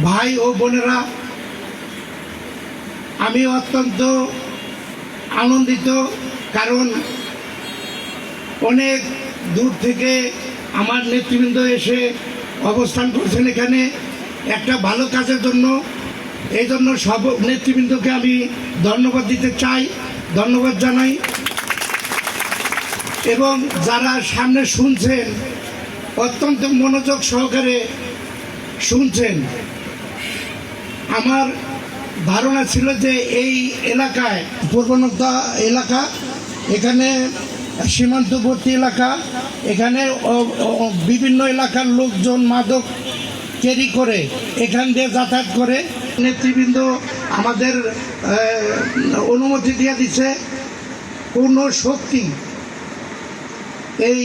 ভাই ও বোনেরা, আমি অত্যন্ত আনন্দিত, কারণ অনেক দূর থেকে আমার নেতৃবৃন্দ এসে অবস্থান করছেন এখানে একটা ভালো কাজের জন্য। এই জন্য সব নেতৃবৃন্দকে আমি ধন্যবাদ দিতে চাই, ধন্যবাদ জানাই। এবং যারা সামনে শুনছেন, অত্যন্ত মনোযোগ সহকারে শুনছেন। আমার ধারণা ছিল যে এই এলাকায় পূর্বনতা এলাকা, এখানে সীমান্তবর্তী এলাকা, এখানে বিভিন্ন এলাকার লোকজন মাদক ক্যারি করে এখান দিয়ে যাতায়াত করে। নেতৃবৃন্দ আমাদের অনুমতি দিয়ে দিচ্ছে, কোনো শক্তি এই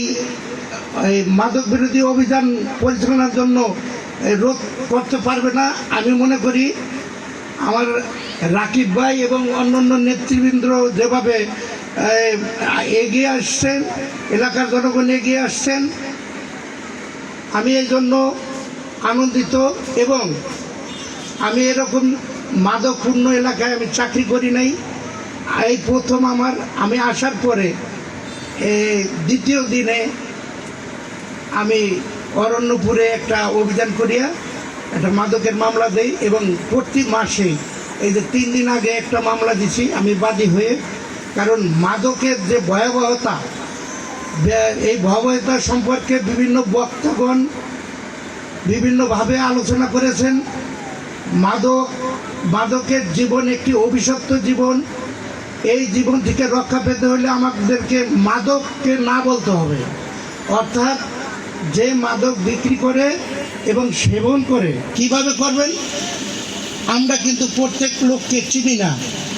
মাদক বিরোধী অভিযান পরিচালনার জন্য রোধ করতে পারবে না। আমি মনে করি আমার রাকিব ভাই এবং অন্যান্য নেতৃবৃন্দ যেভাবে এগিয়ে আসছেন, এলাকার জনগণ এগিয়ে আসছেন, আমি এই জন্য আনন্দিত। এবং আমি এরকম মাদকপূর্ণ এলাকায় আমি চাকরি করি নাই, এই প্রথম আমি আসার পরে দ্বিতীয় দিনে আমি অরণ্যপুরে একটা অভিযান করিয়া একটা মাদকের মামলা দেই। এবং প্রতি মাসে এই যে 3 দিন আগে একটা মামলা দিছি আমি বাদী হয়ে, কারণ মাদকের যে ভয়াবহতা, এই ভয়াবহতা সম্পর্কে বিভিন্ন বক্তাগণ বিভিন্নভাবে আলোচনা করেছেন। মাদকের জীবন একটি অভিশপ্ত জীবন। এই জীবন থেকে রক্ষা পেতে হলে আমাদেরকে মাদককে না বলতে হবে। অর্থাৎ যে মাদক বিক্রি করে এবং সেবন করে, কিভাবে করবেন আমরা কিন্তু প্রত্যেক লোককে চিনি না,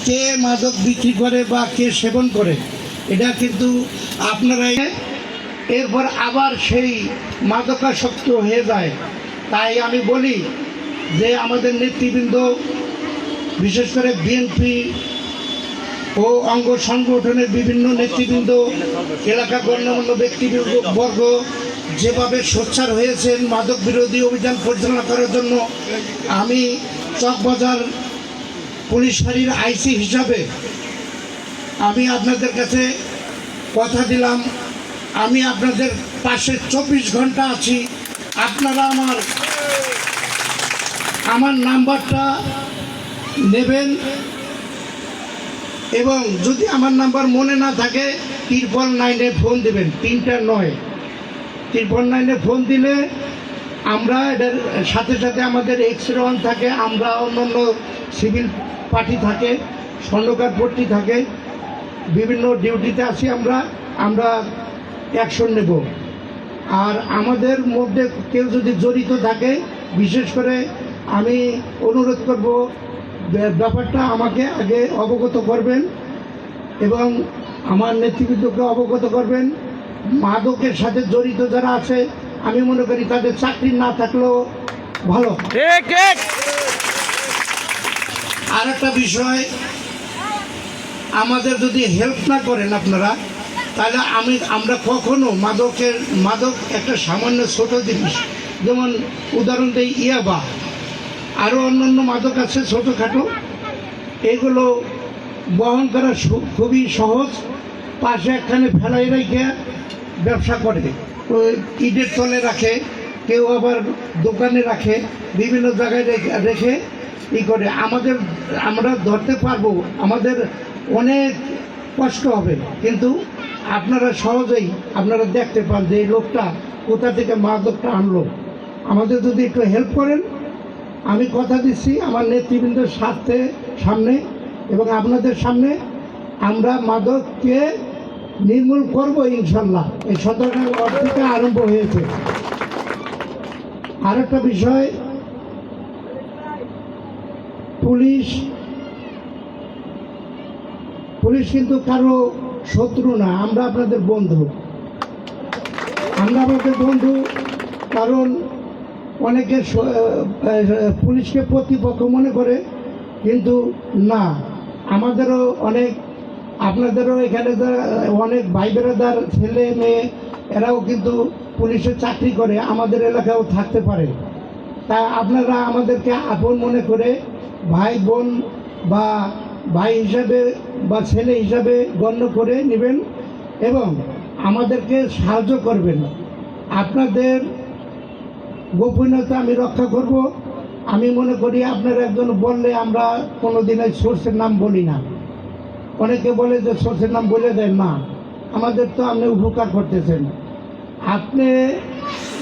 কে মাদক বিক্রি করে বা কে সেবন করে, এটা কিন্তু আপনারাই। এরপর আবার সেই মাদকাসক্ত হয়ে যায়। তাই আমি বলি যে আমাদের নেতৃবৃন্দ, বিশেষ করে বিএনপি ও অঙ্গ সংগঠনের বিভিন্ন নেতৃবৃন্দ, এলাকার গণ্যমান্য ব্যক্তিবর্গ যেভাবে সোচ্চার হয়েছেন মাদক বিরোধী অভিযান পরিচালনা করার জন্য, আমি চকবাজার পুলিশ ফাঁড়ির আইসি হিসাবে আমি আপনাদের কাছে কথা দিলাম, আমি আপনাদের পাশে 24 ঘন্টা আছি। আপনারা আমার নাম্বারটা নেবেন, এবং যদি আমার নাম্বার মনে না থাকে 999-এ ফোন দেবেন, 3টা 9, 999-এ ফোন দিলে আমরা এটার সাথে সাথে আমাদের এক্স-রে ওয়ান থাকে, আমরা অন্যান্য সিভিল পার্টি থাকে, স্বর্ণকার ভর্তি থাকে, বিভিন্ন ডিউটিতে আছি আমরা অ্যাকশন নেব। আর আমাদের মধ্যে কেউ যদি জড়িত থাকে, বিশেষ করে আমি অনুরোধ করব ব্যাপারটা আমাকে আগে অবগত করবেন এবং আমার নেতৃবৃন্দকে অবগত করবেন। মাদকের সাথে জড়িত যারা আছে, আমি মনে করি তাদের চাকরি না থাকলেও ভালো। আর একটা বিষয়, আমাদের যদি হেল্প না করেন আপনারা, তাহলে আমরা কখনো মাদক একটা সামান্য ছোট জিনিস, যেমন উদাহরণ দেই ইয়াবা, আরও অন্যান্য মাদক আছে ছোটোখাটো, এগুলো বহন করা খুবই সহজ। পাশে একখানে ফেলাই রেখে ব্যবসা করে, ওই ইটের তলে রাখে, কেউ আবার দোকানে রাখে, বিভিন্ন জায়গায় রেখে করে। আমরা ধরতে পারবো, আমাদের অনেক কষ্ট হবে, কিন্তু আপনারা সহজেই দেখতে পান যে এই লোকটা কোথা থেকে মাদকটা আনলো। আমাদের যদি একটু হেল্প করেন, আমি কথা দিচ্ছি আমার নেতৃবৃন্দের সামনে এবং আপনাদের সামনে, আমরা মাদককে নির্মূল করব ইনশাল্লাহ। এই 17 থেকে আরম্ভ হয়েছে। আর একটা বিষয়, পুলিশ কিন্তু কারো শত্রু না, আমরা আপনাদের বন্ধু। কারণ অনেকে পুলিশকে প্রতিপক্ষ মনে করে, কিন্তু না, আমাদেরও আপনাদেরও এখানে অনেক ভাই বেড়াদার ছেলে মেয়ে, এরাও কিন্তু পুলিশে চাকরি করে, আমাদের এলাকায়ও থাকতে পারে। তা আপনারা আমাদেরকে আপন মনে করে ভাই বোন বা ভাই হিসাবে বা ছেলে হিসাবে গণ্য করে নেবেন এবং আমাদেরকে সাহায্য করবেন। আপনাদের গোপনীয়তা আমি রক্ষা করব। আমি মনে করি আপনারা একজন বললে আমরা কোনো দিনের সোর্সের নাম বলি না। অনেকে বলে যে সোর্সের নাম বলে দেন না, আমাদের তো আপনি উপকার করতেছেন। আপনি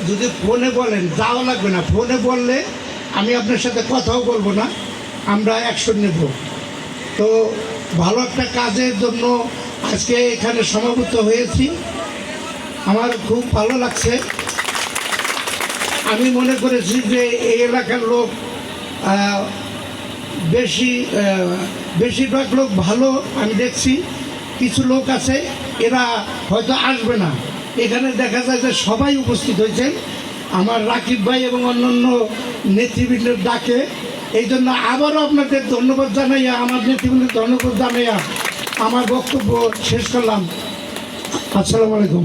যদি ফোনে বলেন যাওয়া লাগবে না, ফোনে বললে আমি আপনার সাথে কথাও বলবো না, আমরা অ্যাকশন নেব। তো ভালো একটা কাজের জন্য আজকে এখানে সমাবেত হয়েছি, আমার খুব ভালো লাগছে। আমি মনে করেছি যে এই এলাকার লোক বেশিরভাগ লোক ভালো। আমি দেখছি কিছু লোক আছে এরা হয়তো আসবে না, এখানে দেখা যায় যে সবাই উপস্থিত হয়েছেন আমার রাকিব ভাই এবং অন্যান্য নেতৃবৃন্দের ডাকে। এই জন্য আবারও আপনাদের ধন্যবাদ জানাইয়া, আমার নেতৃবৃন্দের ধন্যবাদ জানাইয়া আমার বক্তব্য শেষ করলাম। আসসালামু আলাইকুম।